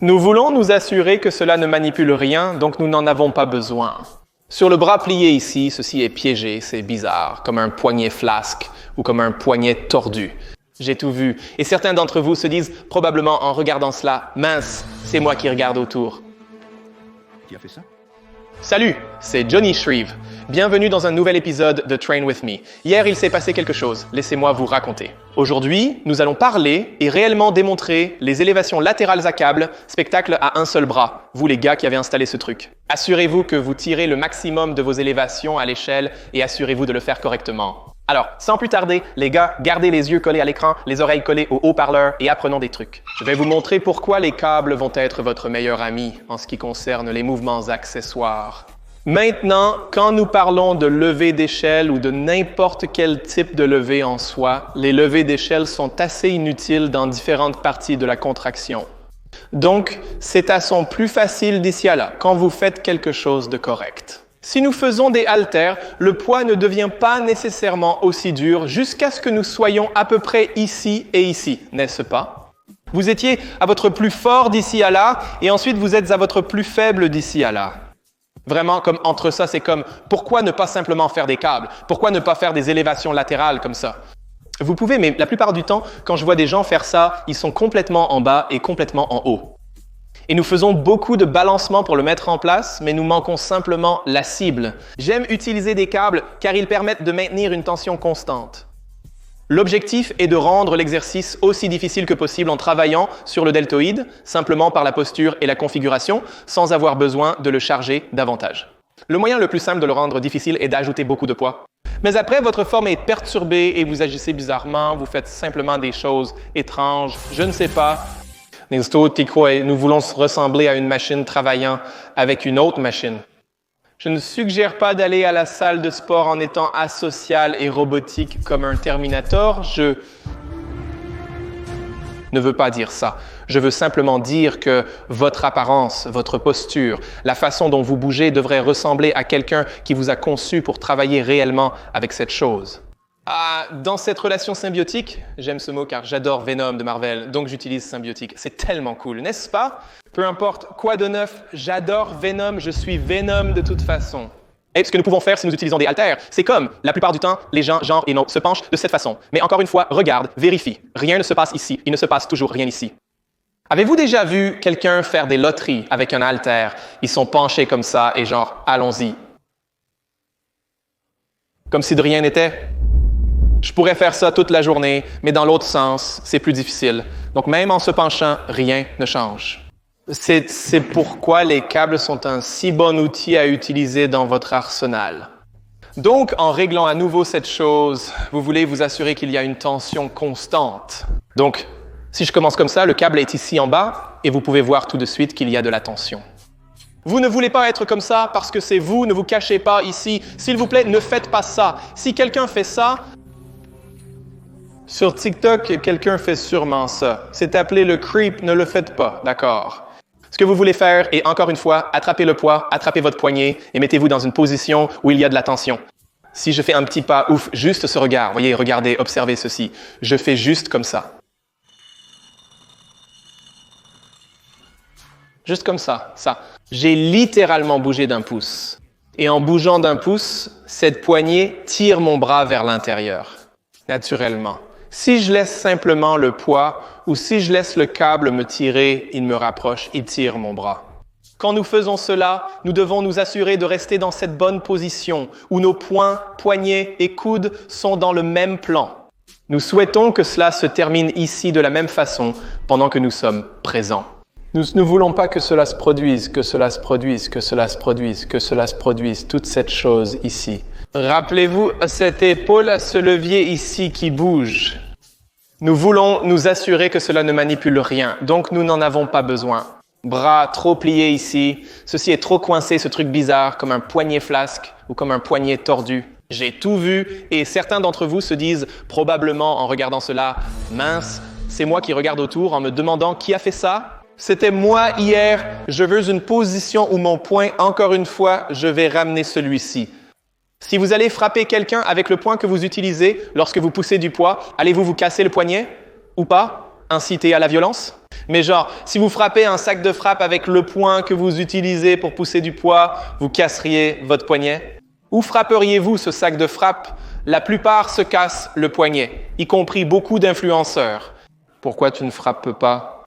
Nous voulons nous assurer que cela ne manipule rien, donc nous n'en avons pas besoin. Sur le bras plié ici, ceci est piégé, c'est bizarre, comme un poignet flasque ou comme un poignet tordu. J'ai tout vu. Et certains d'entre vous se disent probablement en regardant cela, mince, c'est moi qui regarde autour. Qui a fait ça? Salut, c'est Johnny Shreve. Bienvenue dans un nouvel épisode de Train With Me. Hier, il s'est passé quelque chose. Laissez-moi vous raconter. Aujourd'hui, nous allons parler et réellement démontrer les élévations latérales à câble, spectacle à un seul bras. Vous les gars qui avez installé ce truc. Assurez-vous que vous tirez le maximum de vos élévations à l'échelle et assurez-vous de le faire correctement. Alors, sans plus tarder, les gars, gardez les yeux collés à l'écran, les oreilles collées au haut-parleur et apprenons des trucs. Je vais vous montrer pourquoi les câbles vont être votre meilleur ami en ce qui concerne les mouvements accessoires. Maintenant, quand nous parlons de levée d'échelle ou de n'importe quel type de levée en soi, les levées d'échelle sont assez inutiles dans différentes parties de la contraction. Donc, c'est à son plus facile d'ici à là, quand vous faites quelque chose de correct. Si nous faisons des haltères, le poids ne devient pas nécessairement aussi dur jusqu'à ce que nous soyons à peu près ici et ici, n'est-ce pas? Vous étiez à votre plus fort d'ici à là et ensuite vous êtes à votre plus faible d'ici à là. Vraiment, comme entre ça, c'est comme pourquoi ne pas simplement faire des câbles? Pourquoi ne pas faire des élévations latérales comme ça? Vous pouvez, mais la plupart du temps, quand je vois des gens faire ça, ils sont complètement en bas et complètement en haut. Et nous faisons beaucoup de balancement pour le mettre en place, mais nous manquons simplement la cible. J'aime utiliser des câbles car ils permettent de maintenir une tension constante. L'objectif est de rendre l'exercice aussi difficile que possible en travaillant sur le deltoïde, simplement par la posture et la configuration, sans avoir besoin de le charger davantage. Le moyen le plus simple de le rendre difficile est d'ajouter beaucoup de poids. Mais après, votre forme est perturbée et vous agissez bizarrement, vous faites simplement des choses étranges, je ne sais pas. Nous voulons ressembler à une machine travaillant avec une autre machine. Je ne suggère pas d'aller à la salle de sport en étant asocial et robotique comme un Terminator. Je ne veux pas dire ça. Je veux simplement dire que votre apparence, votre posture, la façon dont vous bougez devrait ressembler à quelqu'un qui vous a conçu pour travailler réellement avec cette chose. Dans cette relation symbiotique, j'aime ce mot car j'adore Venom de Marvel, donc j'utilise symbiotique. C'est tellement cool, n'est-ce pas? Peu importe quoi de neuf, j'adore Venom, je suis Venom de toute façon. Et ce que nous pouvons faire si nous utilisons des haltères, c'est comme, la plupart du temps, les gens, genre et non, se penchent de cette façon. Mais encore une fois, regarde, vérifie. Rien ne se passe ici, il ne se passe toujours rien ici. Avez-vous déjà vu quelqu'un faire des loteries avec un haltère? Ils sont penchés comme ça et genre, allons-y. Comme si de rien n'était. Je pourrais faire ça toute la journée, mais dans l'autre sens, c'est plus difficile. Donc même en se penchant, rien ne change. C'est pourquoi les câbles sont un si bon outil à utiliser dans votre arsenal. Donc, en réglant à nouveau cette chose, vous voulez vous assurer qu'il y a une tension constante. Donc, si je commence comme ça, le câble est ici en bas et vous pouvez voir tout de suite qu'il y a de la tension. Vous ne voulez pas être comme ça parce que c'est vous, ne vous cachez pas ici. S'il vous plaît, ne faites pas ça. Si quelqu'un fait ça, sur TikTok, quelqu'un fait sûrement ça. C'est appelé le creep, ne le faites pas, d'accord? Ce que vous voulez faire est, encore une fois, attraper le poids, attrapez votre poignet et mettez-vous dans une position où il y a de la tension. Si je fais un petit pas, ouf, juste ce regard, voyez, regardez, observez ceci. Je fais juste comme ça. Juste comme ça, ça. J'ai littéralement bougé d'un pouce. Et en bougeant d'un pouce, cette poignée tire mon bras vers l'intérieur, naturellement. Si je laisse simplement le poids ou si je laisse le câble me tirer, il me rapproche, il tire mon bras. Quand nous faisons cela, nous devons nous assurer de rester dans cette bonne position où nos poings, poignets et coudes sont dans le même plan. Nous souhaitons que cela se termine ici de la même façon pendant que nous sommes présents. Nous ne voulons pas que cela se produise, que cela se produise, que cela se produise, que cela se produise, toute cette chose ici. Rappelez-vous cette épaule, ce levier ici qui bouge. Nous voulons nous assurer que cela ne manipule rien, donc nous n'en avons pas besoin. Bras trop pliés ici, ceci est trop coincé, ce truc bizarre, comme un poignet flasque ou comme un poignet tordu. J'ai tout vu et certains d'entre vous se disent probablement en regardant cela, mince, c'est moi qui regarde autour en me demandant qui a fait ça? C'était moi hier, je veux une position où mon poing, encore une fois, je vais ramener celui-ci. Si vous allez frapper quelqu'un avec le poing que vous utilisez lorsque vous poussez du poids, allez-vous vous casser le poignet ou pas? inciter à la violence? Mais genre, si vous frappez un sac de frappe avec le poing que vous utilisez pour pousser du poids, vous casseriez votre poignet? Où frapperiez-vous ce sac de frappe? La plupart se cassent le poignet, y compris beaucoup d'influenceurs. Pourquoi tu ne frappes pas?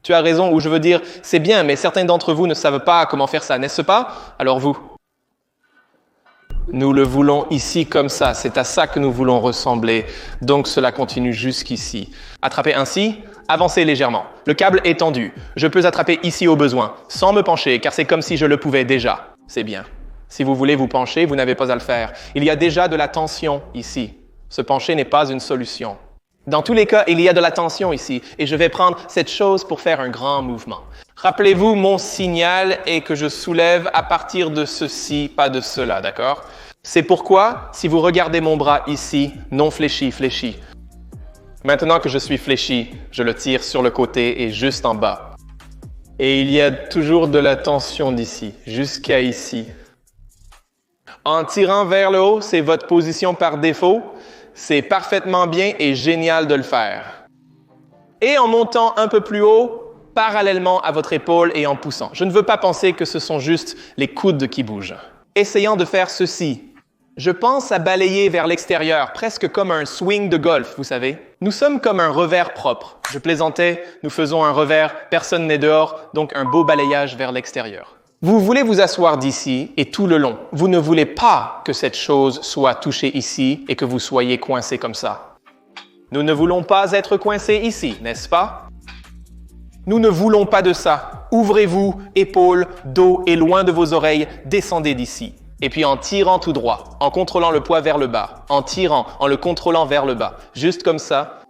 Tu as raison, ou je veux dire, c'est bien, mais certains d'entre vous ne savent pas comment faire ça, n'est-ce pas? Alors vous? Nous le voulons ici comme ça, c'est à ça que nous voulons ressembler, donc cela continue jusqu'ici. Attrapez ainsi, avancez légèrement. Le câble est tendu, je peux attraper ici au besoin, sans me pencher, car c'est comme si je le pouvais déjà. C'est bien. Si vous voulez vous pencher, vous n'avez pas à le faire. Il y a déjà de la tension ici. Se pencher n'est pas une solution. Dans tous les cas, il y a de la tension ici, et je vais prendre cette chose pour faire un grand mouvement. Rappelez-vous, mon signal est que je soulève à partir de ceci, pas de cela, d'accord? C'est pourquoi, si vous regardez mon bras ici, non fléchi, fléchi. Maintenant que je suis fléchi, je le tire sur le côté et juste en bas. Et il y a toujours de la tension d'ici, jusqu'à ici. En tirant vers le haut, c'est votre position par défaut. C'est parfaitement bien et génial de le faire. Et en montant un peu plus haut, parallèlement à votre épaule et en poussant. Je ne veux pas penser que ce sont juste les coudes qui bougent. Essayant de faire ceci. Je pense à balayer vers l'extérieur, presque comme un swing de golf, vous savez. Nous sommes comme un revers propre. Je plaisantais, nous faisons un revers, personne n'est dehors, donc un beau balayage vers l'extérieur. Vous voulez vous asseoir d'ici et tout le long. Vous ne voulez pas que cette chose soit touchée ici et que vous soyez coincé comme ça. Nous ne voulons pas être coincés ici, n'est-ce pas? Nous ne voulons pas de ça. Ouvrez-vous, épaules, dos et loin de vos oreilles, descendez d'ici. Et puis en tirant tout droit, en contrôlant le poids vers le bas, en tirant, en le contrôlant vers le bas, juste comme ça.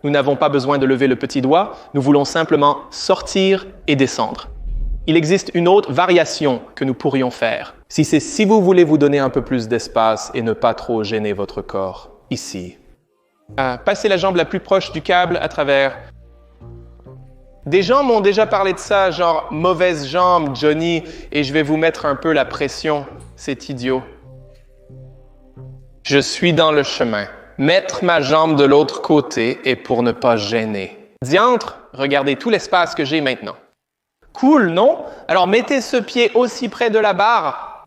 Nous n'avons pas besoin de lever le petit doigt, nous voulons simplement sortir et descendre. Il existe une autre variation que nous pourrions faire. Si vous voulez vous donner un peu plus d'espace et ne pas trop gêner votre corps, ici. Passez la jambe la plus proche du câble à travers. Des gens m'ont déjà parlé de ça, genre « mauvaise jambe, Johnny », et je vais vous mettre un peu la pression. C'est idiot. Je suis dans le chemin. Mettre ma jambe de l'autre côté est pour ne pas gêner. Diantre, regardez tout l'espace que j'ai maintenant. Cool, non? Alors mettez ce pied aussi près de la barre.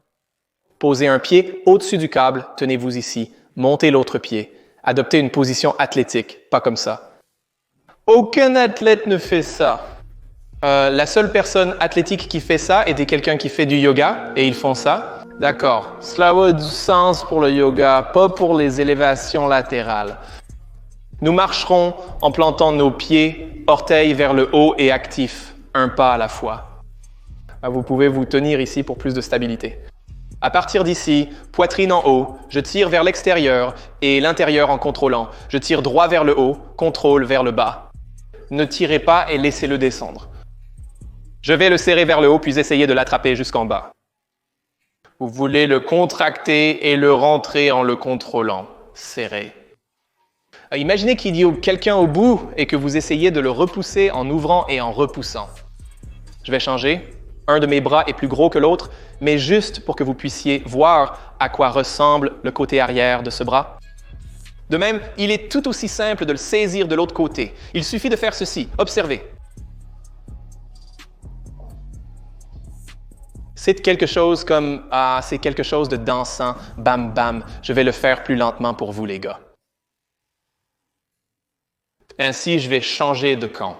Posez un pied au-dessus du câble, tenez-vous ici. Montez l'autre pied. Adoptez une position athlétique, pas comme ça. Aucun athlète ne fait ça. La seule personne athlétique qui fait ça était quelqu'un qui fait du yoga, et ils font ça. D'accord, cela a du sens pour le yoga, pas pour les élévations latérales. Nous marcherons en plantant nos pieds, orteils vers le haut et actifs, un pas à la fois. Vous pouvez vous tenir ici pour plus de stabilité. À partir d'ici, poitrine en haut, je tire vers l'extérieur et l'intérieur en contrôlant. Je tire droit vers le haut, contrôle vers le bas. Ne tirez pas et laissez-le descendre. Je vais le serrer vers le haut puis essayer de l'attraper jusqu'en bas. Vous voulez le contracter et le rentrer en le contrôlant. Serré. Imaginez qu'il y ait quelqu'un au bout et que vous essayez de le repousser en ouvrant et en repoussant. Je vais changer. Un de mes bras est plus gros que l'autre, mais juste pour que vous puissiez voir à quoi ressemble le côté arrière de ce bras. De même, il est tout aussi simple de le saisir de l'autre côté. Il suffit de faire ceci. Observez. C'est quelque chose comme « c'est quelque chose de dansant, bam bam, je vais le faire plus lentement pour vous les gars. » Ainsi, je vais changer de camp.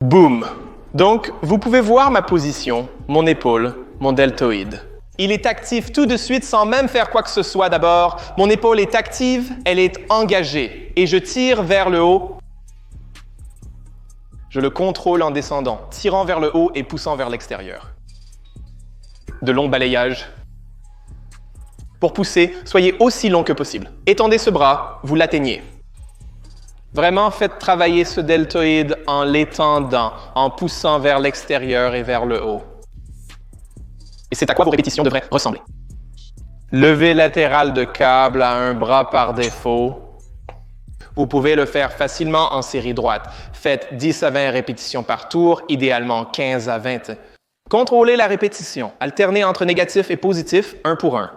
Boum! Donc, vous pouvez voir ma position, mon épaule, mon deltoïde. Il est actif tout de suite sans même faire quoi que ce soit d'abord. Mon épaule est active, elle est engagée et je tire vers le haut. Je le contrôle en descendant, tirant vers le haut et poussant vers l'extérieur. De longs balayages. Pour pousser, soyez aussi long que possible. Étendez ce bras, vous l'atteignez. Vraiment, faites travailler ce deltoïde en l'étendant, en poussant vers l'extérieur et vers le haut. Et c'est à quoi vos répétitions devraient ressembler. Levée latérale de câble à un bras par défaut. Vous pouvez le faire facilement en série droite. Faites 10 à 20 répétitions par tour, idéalement 15 à 20. Contrôlez la répétition. Alternez entre négatif et positif, un pour un.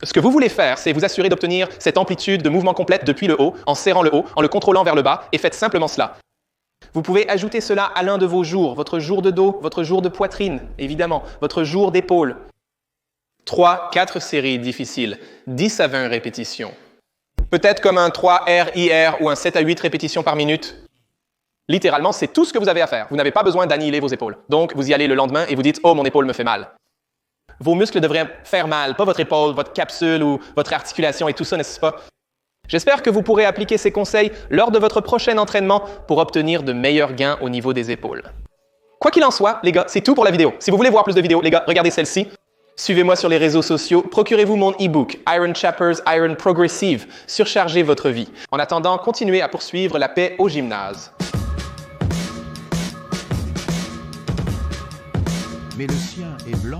Ce que vous voulez faire, c'est vous assurer d'obtenir cette amplitude de mouvement complète depuis le haut, en serrant le haut, en le contrôlant vers le bas, et faites simplement cela. Vous pouvez ajouter cela à l'un de vos jours, votre jour de dos, votre jour de poitrine, évidemment, votre jour d'épaule. 3-4 séries difficiles, 10 à 20 répétitions. Peut-être comme un 3 RIR ou un 7 à 8 répétitions par minute. Littéralement, c'est tout ce que vous avez à faire. Vous n'avez pas besoin d'annihiler vos épaules. Donc, vous y allez le lendemain et vous dites « Oh, mon épaule me fait mal ». Vos muscles devraient faire mal, pas votre épaule, votre capsule ou votre articulation et tout ça, n'est-ce pas? J'espère que vous pourrez appliquer ces conseils lors de votre prochain entraînement pour obtenir de meilleurs gains au niveau des épaules. Quoi qu'il en soit, les gars, c'est tout pour la vidéo. Si vous voulez voir plus de vidéos, les gars, regardez celle-ci. Suivez-moi sur les réseaux sociaux. Procurez-vous mon e-book Iron Chappers, Iron Progressive. Surchargez votre vie. En attendant, continuez à poursuivre la paix au gymnase. Mais le sien est blanc.